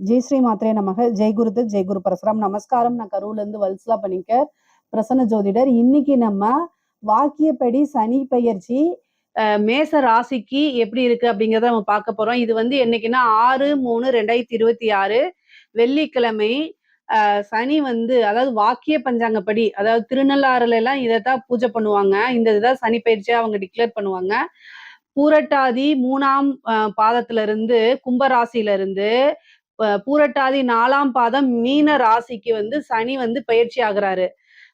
ஜெய் ஸ்ரீ மாத்ரே நமக. ஜெய் குருதத் ஜெய் குரு பரசுராம். நமஸ்காரம். நான் கரூர்ல இருந்து வல்சலா பண்ணிக்க பிரசன்ன ஜோதிடர். இன்னைக்கு நம்ம வாக்கியப்படி சனி பெயர்ச்சி மேச ராசிக்கு எப்படி இருக்கு அப்படிங்கிறத நம்ம பார்க்க போறோம். இது வந்து என்னைக்குன்னா 6/3/2026 வெள்ளிக்கிழமை. சனி வந்து அதாவது வாக்கிய பஞ்சாங்கப்படி, அதாவது திருநள்ளாறுல எல்லாம் இதைத்தான் பூஜை பண்ணுவாங்க. இந்த இதுதான் சனி பயிற்சியா அவங்க டிக்ளேர் பண்ணுவாங்க. பூரட்டாதி 3ஆம் பாதத்துல இருந்து கும்பராசியில இருந்து பூரட்டாதி 4ஆம் பாதம் மீன ராசிக்கு வந்து சனி வந்து பயிற்சி ஆகுறாரு.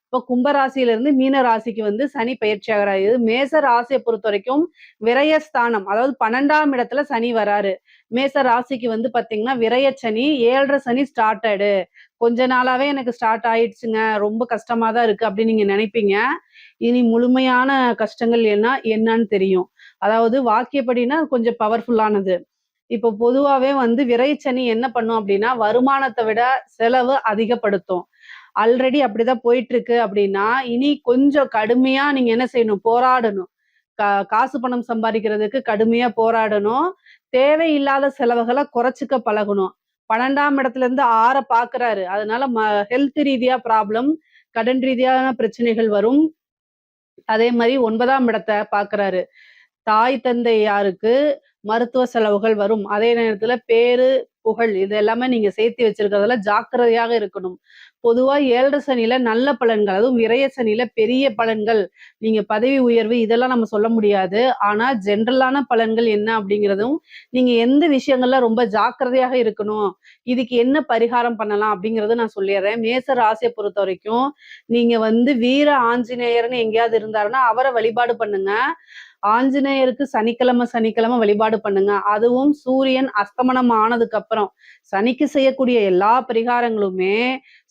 இப்போ கும்பராசியில இருந்து மீன ராசிக்கு வந்து சனி பயிற்சி ஆகுறாரு. இது மேச ராசியை பொறுத்த வரைக்கும் விரயஸ்தானம், அதாவது 12ஆம் இடத்துல சனி வராரு. மேச ராசிக்கு வந்து பாத்தீங்கன்னா விரய சனி, 7.5 சனி ஸ்டார்ட் ஆயிடு. கொஞ்ச நாளாவே எனக்கு ஸ்டார்ட் ஆயிடுச்சுங்க, ரொம்ப கஷ்டமா தான் இருக்கு அப்படின்னு நீங்க நினைப்பீங்க. இனி முழுமையான கஷ்டங்கள் என்னன்னு தெரியும். அதாவது வாக்கியப்படினா கொஞ்சம் பவர்ஃபுல்லானது. இப்போ பொதுவாவே வந்து விரைச்சனி என்ன பண்ணும் அப்படின்னா வருமானத்தை விட செலவு அதிகப்படுத்தும். ஆல்ரெடி அப்படிதான் போயிட்டு இருக்கு அப்படின்னா இனி கொஞ்சம் கடுமையா நீங்க என்ன செய்யணும், போராடணும். காசு பணம் சம்பாதிக்கிறதுக்கு கடுமையா போராடணும். தேவையில்லாத செலவுகளை குறைச்சிக்க பழகணும். 12ஆம் இடத்துல இருந்து 6 பாக்குறாரு. அதனால ஹெல்த் ரீதியா ப்ராப்ளம், கடன் ரீதியான பிரச்சனைகள் வரும். அதே மாதிரி 9ஆம் இடத்தை பாக்குறாரு. தாய் தந்தையாருக்கு மருத்துவ செலவுகள் வரும். அதே நேரத்துல பேரு புகழ் இது எல்லாமே நீங்க சேர்த்து வச்சிருக்கிறதுல ஜாக்கிரதையாக இருக்கணும். பொதுவா 7.5 சனியில நல்ல பலன்கள், அதுவும் விரய சனியில பெரிய பலன்கள், நீங்க பதவி உயர்வு இதெல்லாம் நம்ம சொல்ல முடியாது. ஆனா ஜென்ரலான பலன்கள் என்ன அப்படிங்கிறதும், நீங்க எந்த விஷயங்கள்ல ரொம்ப ஜாக்கிரதையாக இருக்கணும், இதுக்கு என்ன பரிகாரம் பண்ணலாம் அப்படிங்கறத நான் சொல்லிடுறேன். மேச ராசியை பொறுத்த வரைக்கும் நீங்க வந்து வீர ஆஞ்சநேயர்னு எங்கேயாவது இருந்தாருன்னா அவரை வழிபாடு பண்ணுங்க. ஆஞ்சநேயருக்கு சனிக்கிழமை வழிபாடு பண்ணுங்க. அதுவும் சூரியன் அஸ்தமனம் ஆனதுக்கு அப்புறம். சனிக்கு செய்யக்கூடிய எல்லா பரிகாரங்களுமே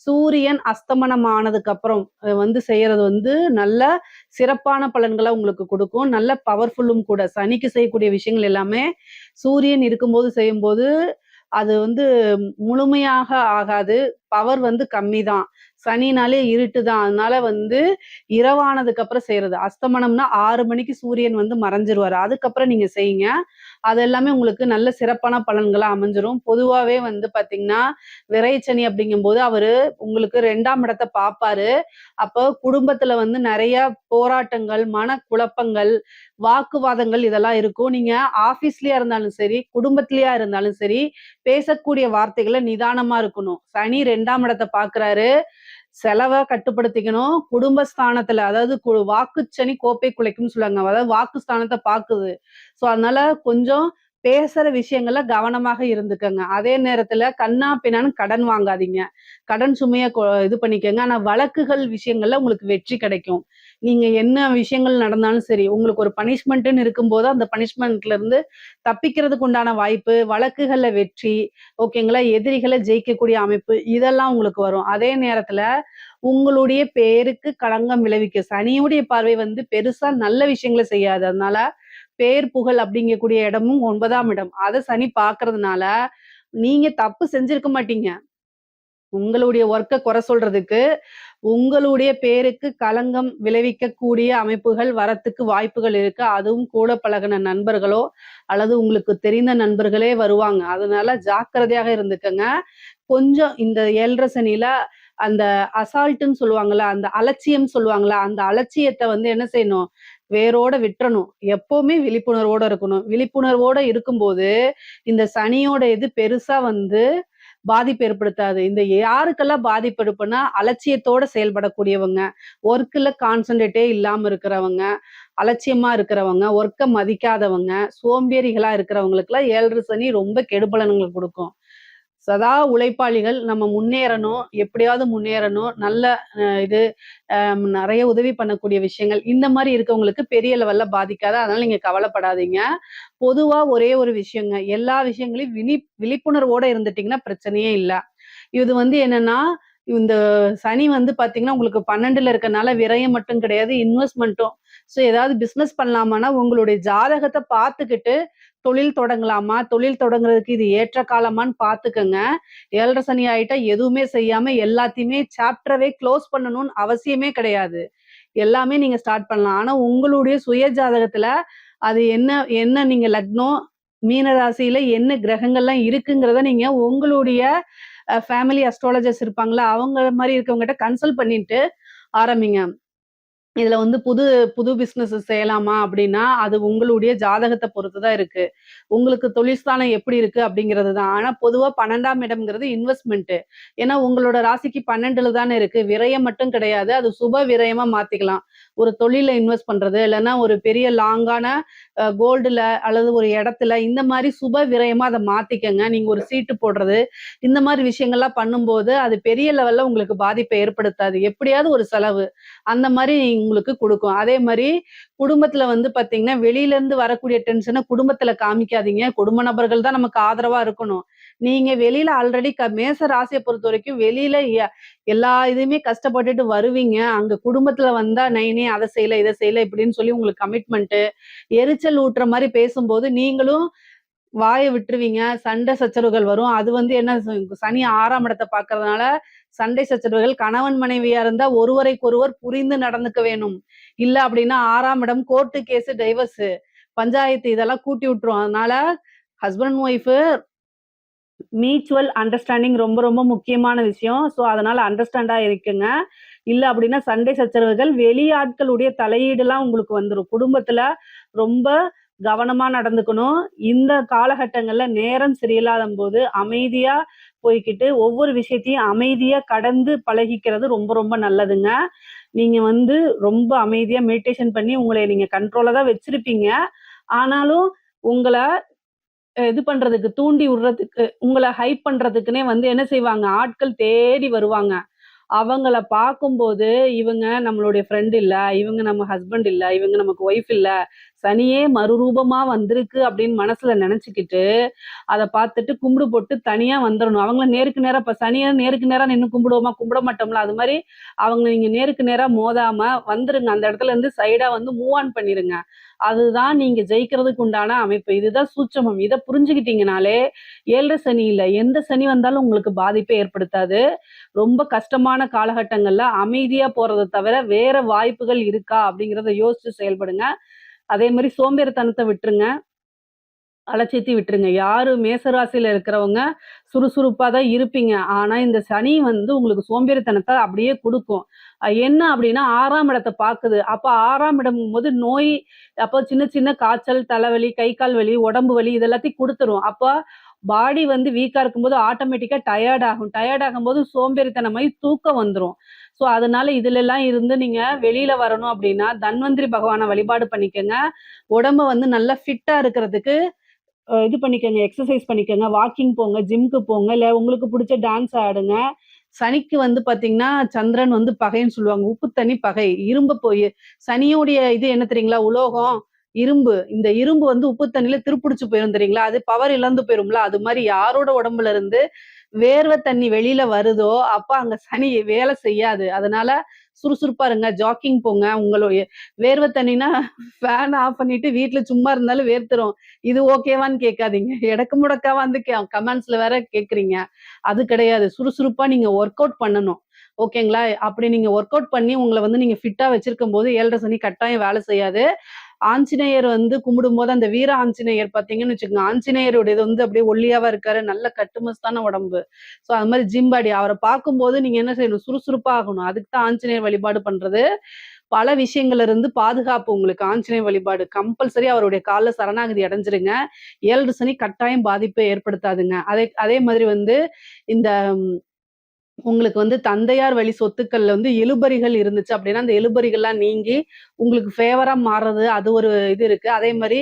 சூரியன் அஸ்தமனம் ஆனதுக்கு அப்புறம் வந்து செய்யறது வந்து நல்ல சிறப்பான பலன்களை உங்களுக்கு கொடுக்கும். நல்ல பவர்ஃபுல்லும் கூட. சனிக்கு செய்யக்கூடிய விஷயங்கள் எல்லாமே சூரியன் இருக்கும்போது செய்யும்போது அது வந்து முழுமையாக ஆகாது. பவர் வந்து கம்மி தான். சனினாலே இருட்டு தான். அதனால வந்து இரவானதுக்கு அப்புறம் செய்யறது. அஸ்தமனம்னா 6 மணிக்கு சூரியன் வந்து மறைஞ்சிருவாரு. அதுக்கப்புறம் நீங்க செய்யுங்க. அது எல்லாமே உங்களுக்கு நல்ல சிறப்பான பலன்களா அமைஞ்சிரும். பொதுவாவே வந்து பாத்தீங்கன்னா விரைச்சனி அப்படிங்கும்போது அவரு உங்களுக்கு 2ஆம் இடத்தை பார்ப்பாரு. அப்போ குடும்பத்துல வந்து நிறைய போராட்டங்கள், மனக்குழப்பங்கள், வாக்குவாதங்கள் இதெல்லாம் இருக்கும். நீங்க ஆபீஸ்லயா இருந்தாலும் சரி, குடும்பத்திலயா இருந்தாலும் சரி, பேசக்கூடிய வார்த்தைகளை நிதானமா இருக்கணும். சனி 2ஆம் இடத்தை பாக்குறாரு. செலவை கட்டுப்படுத்திக்கணும். குடும்பஸ்தானத்துல, அதாவது வாக்குச்சனி கோப்பை குலைக்கும்னு சொல்லுவாங்க. அதாவது வாக்கு ஸ்தானத்தை பாக்குது. சோ அதனால கொஞ்சம் பேசுற விஷயங்கள்ல கவனமாக இருந்துக்கங்க. அதே நேரத்துல கண்ணா பின்னான்னு கடன் வாங்காதீங்க. கடன் சுமைய இது பண்ணிக்கங்க. ஆனா வழக்குகள் விஷயங்கள்ல உங்களுக்கு வெற்றி கிடைக்கும். நீங்க என்ன விஷயங்கள் நடந்தாலும் சரி, உங்களுக்கு ஒரு பனிஷ்மெண்ட்னு இருக்கும்போது அந்த பனிஷ்மெண்ட்ல இருந்து தப்பிக்கிறதுக்கு உண்டான வாய்ப்பு, வழக்குகள்ல வெற்றி, ஓகேங்களா, எதிரிகளை ஜெயிக்கக்கூடிய அமைப்பு இதெல்லாம் உங்களுக்கு வரும். அதே நேரத்துல உங்களுடைய பேருக்கு களங்கம் விளைவிக்கும். சனியுடைய பார்வை வந்து பெருசா நல்ல விஷயங்களை செய்யாது. அதனால பேர் புகழ் அப்படிங்கக்கூடிய இடமும் 9ஆம் இடம். அதை சனி பாக்குறதுனால நீங்க தப்பு செஞ்சிருக்க மாட்டீங்க. உங்களுடைய ஒர்க்கை குறை சொல்றதுக்கு, உங்களுடைய பேருக்கு களங்கம் விளைவிக்கக்கூடிய அமைப்புகள் வரத்துக்கு வாய்ப்புகள் இருக்கு. அதுவும் கூட பழகின நண்பர்களோ அல்லது உங்களுக்கு தெரிந்த நண்பர்களே வருவாங்க. அதனால ஜாக்கிரதையாக இருந்துக்கங்க. கொஞ்சம் இந்த 7.5 சனியில அந்த அசால்ட்டுன்னு சொல்லுவாங்கல்ல, அந்த அலட்சியம் சொல்லுவாங்கல்ல, அந்த அலட்சியத்தை வந்து என்ன செய்யணும், வேரோட விட்டுறணும். எப்பவுமே விழிப்புணர்வோட இருக்கணும். விழிப்புணர்வோட இருக்கும்போது இந்த சனியோட இது பெருசா வந்து பாதிப்பு ஏற்படுத்தாது. இந்த யாருக்கெல்லாம் பாதிப்பு எடுப்புன்னா அலட்சியத்தோட செயல்படக்கூடியவங்க, ஒர்க்ல கான்சன்ட்ரேட்டே இல்லாம இருக்கிறவங்க, அலட்சியமா இருக்கிறவங்க, ஒர்க்க மதிக்காதவங்க, சோம்பேறிகளா இருக்கிறவங்களுக்குலாம் 7.5 சனி ரொம்ப கெடுபலன்களை கொடுக்கும். சதா உழைப்பாளிகள் நம்ம முன்னேறணும், எப்படியாவது முன்னேறணும், நல்ல இது நிறைய உதவி பண்ணக்கூடிய விஷயங்கள் இந்த மாதிரி இருக்கவங்களுக்கு பெரிய லெவல்ல பாதிக்காது. அதனால நீங்க கவலைப்படாதீங்க. பொதுவா ஒரே ஒரு விஷயங்க, எல்லா விஷயங்களையும் விழிப்புணர்வோட இருந்துட்டீங்கன்னா பிரச்சனையே இல்ல. இது வந்து என்னன்னா, இந்த சனி வந்து பாத்தீங்கன்னா உங்களுக்கு 12ல இருக்கனால விரயம் மட்டும் கிடையாது, இன்வெஸ்ட்மெண்ட்டும். சோ ஏதாவது பிசினஸ் பண்ணலாமான்னா உங்களுடைய ஜாதகத்தை பார்த்துக்கிட்டு தொழில் தொடங்கலாமா, தொழில் தொடங்குறதுக்கு இது ஏற்ற காலமான்னு பாத்துக்கங்க. 7.5 சனி ஆயிட்டா எதுவுமே செய்யாம எல்லாத்தையுமே சாப்டரவே க்ளோஸ் பண்ணணும்னு அவசியமே கிடையாது. எல்லாமே நீங்க ஸ்டார்ட் பண்ணலாம். ஆனா உங்களுடைய சுய ஜாதகத்துல அது என்ன என்ன நீங்க லக்னம், மீன ராசியில என்ன கிரகங்கள்லாம் இருக்குங்கிறத நீங்க உங்களுடைய ஃபேமிலி அஸ்ட்ராலஜர்ஸ் இருப்பாங்கல்ல, அவங்க மாரி இருக்கவங்ககிட்ட கன்சல்ட் பண்ணிட்டு ஆரம்பிங்க. இதுல வந்து புது புது பிசினஸ் செய்யலாமா அப்படின்னா, அது உங்களுடைய ஜாதகத்த பொறுத்து தான் இருக்கு. உங்களுக்கு தொழில் ஸ்தானம் எப்படி இருக்கு அப்படிங்கிறது தான். ஆனா பொதுவா 12ஆம் இடம்ங்கிறது இன்வெஸ்ட்மென்ட். ஏன்னா உங்களோட ராசிக்கு 12ல தானே இருக்கு. விரயம் மட்டும் கிடையாது. அது சுப விரயமா மாத்திக்கலாம். ஒரு தொழில்ல இன்வெஸ்ட் பண்றது, இல்லன்னா ஒரு பெரிய லாங்கான கோல்டுல அல்லது ஒரு இடத்துல இந்த மாரி சுப விரயமா அத மாத்திக்கங்க. நீங்க ஒரு சீட்டு போடுறது, இந்த மாரி விஷயங்கள்லாம் பண்ணும்போது, அது பெரிய லெவல்ல உங்களுக்கு பாதிப்பை ஏற்படுத்தாது. எப்படியாவது ஒரு செலவு. அந்த மாரி உங்களுக்கு குடுக்கும். அதே மாரி குடும்பத்துல வந்து பாத்தீங்கன்னா, வெளியில இருந்து வரக்கூடிய டென்ஷன குடும்பத்துல காமிக்காதீங்க. குடும்ப நபர்கள் தான் நமக்கு ஆதரவா இருக்கணும். நீங்க வெளியில ஆல்ரெடி மேச ராசிய பொறுத்தவரைக்கும் வெளியில எல்லா இதுவுமே கஷ்டப்பட்டுட்டு வருவீங்க. அங்க குடும்பத்துல வந்தா நைனே அத செய்யல, இத செய்யல இப்படின்னு சொல்லி உங்களுக்கு கமிட்மெண்ட் எரிச்சல் ஊட்டுற மாரி பேசும்போது, நீங்களும் வாய விட்டுருவீங்க. சண்டை சச்சரவுகள் வரும். அது வந்து என்ன சனி 6ஆம் இடத்த பார்க்கறதுனால, சண்டை சச்சரவுகள் கணவன் மனைவியா இருந்தா ஒருவரைக்கொருவர் புரிந்து நடந்துக்க வேணும். இல்ல அப்படின்னா 6ஆம் இடம் கோர்ட்டு கேஸ், டைவர்ஸ், பஞ்சாயத்து இதெல்லாம் கூட்டி விட்டுரும். அதனால ஹஸ்பண்ட் ஒய்ஃப் மியூச்சுவல் அண்டர்ஸ்டாண்டிங் ரொம்ப ரொம்ப முக்கியமான விஷயம். ஸோ அதனால அண்டர்ஸ்டாண்டா இருக்குங்க. இல்ல அப்படின்னா சண்டை சச்சரவுகள், வெளி ஆட்களுடைய தலையீடுலாம் உங்களுக்கு வந்துரும். குடும்பத்துல ரொம்ப கவனமா நடந்துக்கணும். இந்த காலகட்டங்கள்ல நேரம் சரியில்லாதம்போது அமைதியா போய்க்கிட்டு, ஒவ்வொரு விஷயத்தையும் அமைதியா கடந்து பழகிக்கிறது ரொம்ப ரொம்ப நல்லதுங்க. நீங்க வந்து ரொம்ப அமைதியா மெடிடேஷன் பண்ணி உங்கள நீங்க கண்ட்ரோல்ல தான் வச்சிருப்பீங்க. ஆனாலும் உங்கள இது பண்றதுக்கு, தூண்டி விடுறதுக்கு, உங்கள ஹைப் பண்றதுக்குன்னே வந்து என்ன செய்வாங்க, ஆட்கள் தேடி வருவாங்க. அவங்கள பார்க்கும்போது, இவங்க நம்மளுடைய ஃப்ரெண்ட் இல்ல, இவங்க நம்ம ஹஸ்பண்ட் இல்ல, இவங்க நமக்கு ஒய்ஃப் இல்ல, சனியே மறுரூபமா வந்திருக்கு அப்படின்னு மனசுல நெனச்சுக்கிட்டு, அத பார்த்துட்டு கும்பிடு போட்டு தனியா வந்துரணும். அவங்கள நேருக்கு நேரா இப்ப சனிய நேருக்கு நேரா நின்னு கும்பிடுவோமா? கும்பிட மாட்டோம்ல. அது மாரி அவங்க நீங்க நேருக்கு நேரா மோதாம வந்துருங்க. அந்த இடத்துல இருந்து சைடா வந்து மூவ் ஆன் பண்ணிருங்க. அதுதான் நீங்க ஜெயிக்கிறதுக்கு உண்டான அமைப்பு. இதுதான் சூட்சமம். இத புரிஞ்சுக்கிட்டீங்கனாலே, 7 சனி இல்ல, எந்த சனி வந்தாலும் உங்களுக்கு பாதிப்பை ஏற்படுத்தாது. ரொம்ப கஷ்டமான காலகட்டங்கள்ல அமைதியா போறத தவிர, வேற வாய்ப்புகள் இருக்கா? அப்படிங்கிறத யோசிச்சு செயல்படுங்க. அதே மாரி சோம்பேறித்தனத்த விட்டுருங்க. அலட்சியத்தை விட்டுருங்க. யாரு மேச ராசியில இருக்கிறவங்க சுறுசுறுப்பா தான் இருப்பீங்க. ஆனா, இந்த சனி வந்து உங்களுக்கு சோம்பேறித்தனத்த அப்படியே குடுக்கும். என்ன அப்படின்னா 6ஆம் இடத்த பாக்குது. அப்ப 6ஆம் இடம்ங்கும்போது நோய், அப்ப சின்ன சின்ன காய்ச்சல், தலைவலி, கை கால் வலி, உடம்பு வலி இது எல்லாத்தையும் குடுத்துரும். அப்ப பாடி வந்து வீக்கா இருக்கும்போது ஆட்டோமேட்டிக்கா டயர்ட் ஆகும். டயர்ட் ஆகும்போது சோம்பேறித்தனமாயி தூக்கம் வந்துரும். ஸோ, அதனால இதுலலாம் இருந்து நீங்க வெளியில வரணும் அப்படின்னா, தன்வந்திரி பகவான வழிபாடு பண்ணிக்கங்க. உடம்ப வந்து நல்லா ஃபிட்டா இருக்கிறதுக்கு இது பண்ணிக்கங்க. எக்சர்சைஸ் பண்ணிக்கங்க. வாக்கிங் போங்க, ஜிம்க்கு போங்க. இல்ல உங்களுக்கு புடிச்ச டான்ஸ் ஆடுங்க. சனிக்கு வந்து பாத்தீங்கன்னா, சந்திரன் வந்து பகைன்னு சொல்லுவாங்க. உப்பு தண்ணி பகை. இரும்ப போய் சனியோடைய இது என்ன தெரியுங்களா? உலோகம், இரும்பு. இந்த இரும்பு வந்து உப்பு தண்ணீல துருப்பிடிச்சு போயிரும் தெரியுங்களா? அது பவர் இழந்து போயிரும்ல. அது மாரி யாரோட உடம்புல இருந்து வேர்வை தண்ணி வெளியில வருதோ, அப்ப அங்க சனி வேலை செய்யாது. அதனால சுறுசுறுப்பா இருங்க. ஜாக்கிங் போங்க. உங்களுடைய வேர்வை தண்ணினா ஃபேன் ஆஃப் பண்ணிட்டு வீட்ல சும்மா இருந்தாலும் வேர்த்துரும். இது ஓகேவான்னு கேட்காதீங்க. எடக்கு முடக்கா வந்து கமெண்ட்ஸ்ல வேற கேட்கிறீங்க. அது கிடையாது. சுறுசுறுப்பா நீங்க ஒர்க் அவுட் பண்ணணும். ஓகேங்களா? அப்படி நீங்க ஒர்க் அவுட் பண்ணி உங்கள வந்து நீங்க ஃபிட்டா வச்சிருக்கும்போது 7:30 சனி கட்டாயம் வேலை செய்யாது. ஆஞ்சநேயர் வந்து கும்பிடும்போது அந்த வீர ஆஞ்சநேயர் பார்த்தீங்கன்னு வச்சுக்கோங்க, ஆஞ்சநேயருடையது வந்து அப்படியே ஒல்லியாவா இருக்காரு. நல்ல கட்டுமஸ்தான உடம்பு. ஸோ அது மாரி ஜிம் பாடி. அவர பார்க்கும்போது நீங்க என்ன செய்யணும்? சுறுசுறுப்பா ஆகணும். அதுக்கு தான் ஆஞ்சநேயர் வழிபாடு பண்றது. பல விஷயங்கள்ல இருந்து பாதுகாப்பு உங்களுக்கு ஆஞ்சநேயர் வழிபாடு. கம்பல்சரி அவருடைய கால்ல சரணாகதி அடைஞ்சிருங்க. 7 சனி கட்டாயம் பாதிப்பை ஏற்படுத்தாதுங்க. அதே அதே மாதிரி வந்து இந்த உங்களுக்கு வந்து தந்தையார் வழி சொத்துக்கள்ல வந்து இழுபறிகள் இருந்துச்சு அப்படின்னா, அந்த இழுபறிகள்லாம் நீங்கி, உங்களுக்கு ஃபேவரா மாறுறது அது ஒரு இது இருக்கு. அதே மாரி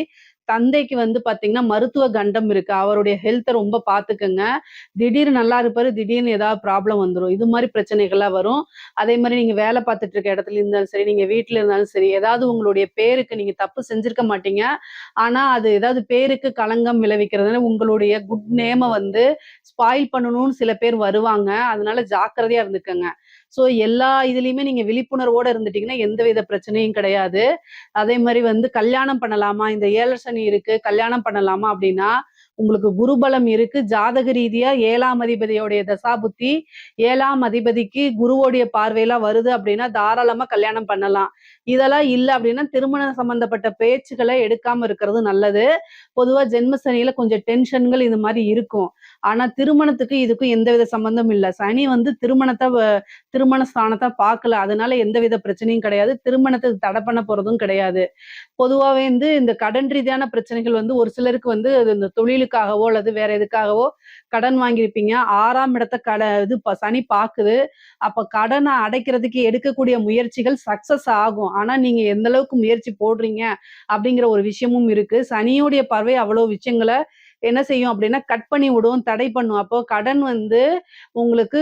தந்தைக்கு வந்து பார்த்தீங்கன்னா, மருத்துவ கண்டம் இருக்கு. அவருடைய ஹெல்த்த ரொம்ப பார்த்துக்கங்க. திடீர்னு நல்லா இருப்பாரு, திடீர்னு ஏதாவது ப்ராப்ளம் வந்துரும். இது மாரி பிரச்சனைகள்லாம் வரும். அதே மாரி நீங்க வேலை பார்த்துட்டு இருக்க இடத்துல இருந்தாலும் சரி, நீங்க வீட்ல இருந்தாலும் சரி, ஏதாவது உங்களுடைய பேருக்கு நீங்க தப்பு செஞ்சிருக்க மாட்டீங்க. ஆனா, அது ஏதாவது பேருக்கு களங்கம் விளைவிக்கிறதுனால உங்களுடைய குட் நேம வந்து ஸ்பாயில் பண்ணணும்னு சில பேர் வருவாங்க. அதனால ஜாக்கிரதையா இருந்துக்கங்க. ஸோ எல்லா இதுலயுமே நீங்க விழிப்புணர்வோட இருந்துட்டீங்கன்னா, எந்தவித பிரச்சனையும் கிடையாது. அதே மாரி வந்து கல்யாணம் பண்ணலாமா? இந்த 7 சனி இருக்கு. கல்யாணம் பண்ணலாமா? அப்டின்னா, உங்களுக்கு குருபலம் இருக்கு. ஜாதக ரீதியா 7ஆம் அதிபதியோடைய தசாபுத்தி, 7ஆம் அதிபதிக்கு குருவோடைய பார்வைலாம் வருது அப்படின்னா, தாராளமா கல்யாணம் பண்ணலாம். இதெல்லாம் இல்ல அப்படின்னா, திருமணம் சம்பந்தப்பட்ட பேச்சுக்களை எடுக்காம இருக்கிறது நல்லது. பொதுவா ஜென்ம சனியில கொஞ்சம் டென்ஷன்கள் இது மாரி இருக்கும். ஆனா, திருமணத்துக்கு இதுக்கும் எந்தவித சம்மந்தமும் இல்ல. சனி வந்து திருமண ஸ்தானத்த பார்க்கல. அதனால எந்தவித பிரச்சனையும் கிடையாது. திருமணத்துக்கு தடை பண்ண போறதும் கிடையாது. பொதுவாவே வந்து இந்த கடன் ரீதியான பிரச்சனைகள் வந்து ஒரு சிலருக்கு வந்து அது இந்த தொழிலுக்காகவோ அல்லது வேற எதுக்காகவோ கடன் வாங்கியிருப்பீங்க. 6ஆம் இடத்த சனி பாக்குது. அப்ப கடன அடைக்கிறதுக்கு எடுக்கக்கூடிய முயற்சிகள் சக்சஸ் ஆகும். ஆனா நீங்க எந்த அளவுக்கு முயற்சி போடுறீங்க அப்படிங்கிற ஒரு விஷயமும் இருக்கு. சனியுடைய பார்வை அவ்வளவு விஷயங்கள என்ன செய்யும் அப்படின்னா, கட் பண்ணி விடும், தடை பண்ணும். அப்போ கடன் வந்து உங்களுக்கு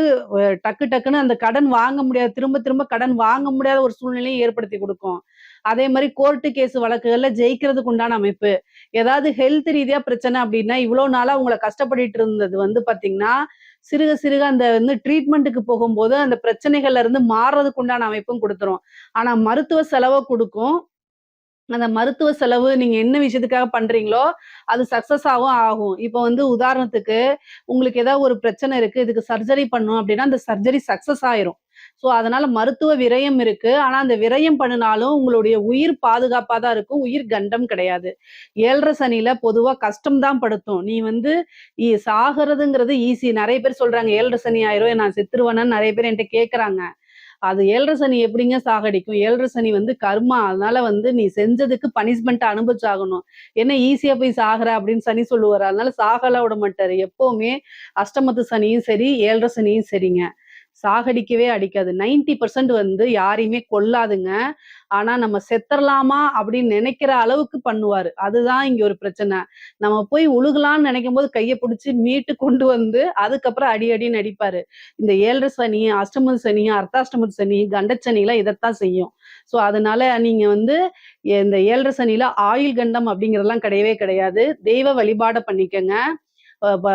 டக்கு டக்குன்னு அந்த கடன் வாங்க முடியாது. திரும்ப திரும்ப கடன் வாங்க முடியாத ஒரு சூழ்நிலையை ஏற்படுத்தி குடுக்கும். அதே மாரி கோர்ட்டு கேஸ் வழக்குகள்ல ஜெயிக்கிறதுக்கு உண்டான அமைப்பு. ஏதாவது ஹெல்த் ரீதியா பிரச்சனை அப்டின்னா, இவ்ளோ நாளா உங்கள கஷ்டப்பட்டுட்டு இருந்தது வந்து பார்த்தீங்கன்னா, சிறுக சிறுக அந்த வந்து ட்ரீட்மெண்ட்டுக்கு போகும்போது, அந்த பிரச்சனைகள்ல இருந்து மாறுறதுக்கு உண்டான அமைப்பும் குடுத்துரும். ஆனா மருத்துவ செலவ குடுக்கும். அந்த மருத்துவ செலவு நீங்க என்ன விஷயத்துக்காக பண்றீங்களோ, அது சக்சஸ் ஆகும். இப்போ வந்து உதாரணத்துக்கு, உங்களுக்கு ஏதாவது ஒரு பிரச்சனை இருக்கு. இதுக்கு சர்ஜரி பண்ணணும் அப்டின்னா, அந்த சர்ஜரி சக்சஸ் ஆயிரும். ஸோ, அதனால மருத்துவ விரயம் இருக்கு. ஆனா, அந்த விரயம் பண்ணுனாலும் உங்களுடைய உயிர் பாதுகாப்பா தான் இருக்கும். உயிர் கண்டம் கிடையாது. 7 சனியில பொதுவா கஷ்டம் தான் படுத்தும். நீ வந்து சாகுறதுங்கிறது ஈஸி. நெறைய பேர் சொல்றாங்க, 7 சனி ஆயிரும் நான் செத்துருவேனான்னு நெறைய பேர் என்ட்ட கேட்கறாங்க. அது 7 சனி எப்படிங்க சாகடிக்கும்? 7 சனி வந்து கர்மா. அதனால வந்து நீ செஞ்சதுக்கு பனிஷ்மென்ட் அனுபவிச்சாகணும். என்ன ஈஸியா போய் சாகுற அப்படின்னு சனி சொல்லுவாரு. அதனால சாகலாம் விட மாட்டாரு. எப்பவுமே அஷ்டமத்து சனியும் சரி, 7 சனியும் சரிங்க. சாகடிக்கவே அடிக்காது. 90% வந்து யாரையுமே கொல்லாதுங்க. ஆனா நம்ம செத்தரலாமா அப்படின்னு நெனைக்கிற அளவுக்கு பண்ணுவாரு. அதுதான் இங்க ஒரு பிரச்சனை. நம்ம போய் உழுகலான்னு நெனைக்கும்போது கைய புடிச்சு மீட்டு கொண்டு வந்து, அதுக்கப்புறம் அடி அடின்னு அடிப்பாரு. இந்த 7 சனி, அஷ்டம சனி, அர்த்தாஷ்டம சனி, கண்டச்சனிலாம் இதத்தான் செய்யும். ஸோ அதனால நீங்க வந்து இந்த 7 சனியில ஆயுள் கண்டம் அப்படிங்கிறதெல்லாம் கிடையவே கிடையாது. தெய்வ வழிபாட பண்ணிக்கங்க. அ ப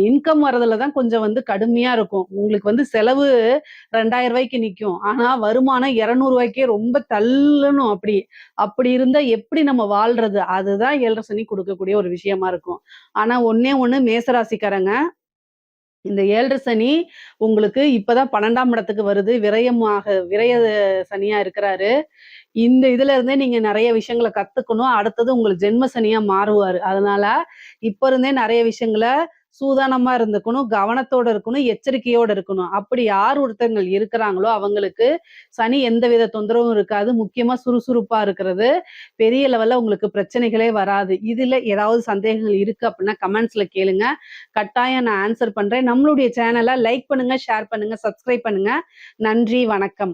இன்கம் வரதுல தான் கொஞ்சம் வந்து கடுமையா இருக்கும். உங்களுக்கு வந்து செலவு ரூ. 2000 நிக்கும். ஆனா வருமானம் ரூ. 200 ரொம்ப தள்ளணும் அப்படி. அப்படி இருந்தா எப்படி நம்ம வாழ்றது? அதுதான் 7 சனி குடுக்கக்கூடிய ஒரு விஷயமா இருக்கும். ஆனா ஒண்ணே ஒண்ணு மேசராசிக்காரங்க, இந்த 7 சனி உங்களுக்கு இப்பதான் 12ஆம் இடத்துக்கு வருது. விரய சனியா இருக்கிறாரு. இந்த இதுல இருந்தே நீங்க நெறைய விஷயங்கள கத்துக்கணும். அடுத்தது உங்களுக்கு ஜென்ம சனியா மாறுவாரு. அதனால இப்ப இருந்தே நெறைய விஷயங்கள சூதானமா இருந்துக்கணும், கவனத்தோட இருக்கணும், எச்சரிக்கையோட இருக்கணும். அப்படி யார் ஒருத்தங்கள் இருக்கிறாங்களோ, அவங்களுக்கு சனி எந்தவித தொந்தரவும் இருக்காது. முக்கியமா சுறுசுறுப்பா இருக்கிறது. பெரிய லெவல்ல உங்களுக்கு பிரச்சனைகளே வராது. இதுல ஏதாவது சந்தேகங்கள் இருக்கு அப்படின்னா கமெண்ட்ஸ்ல கேளுங்க. கட்டாயம் நான் ஆன்சர் பண்றேன். நம்மளுடைய சேனல லைக் பண்ணுங்க, ஷேர் பண்ணுங்க, சப்ஸ்கிரைப் பண்ணுங்க. நன்றி, வணக்கம்.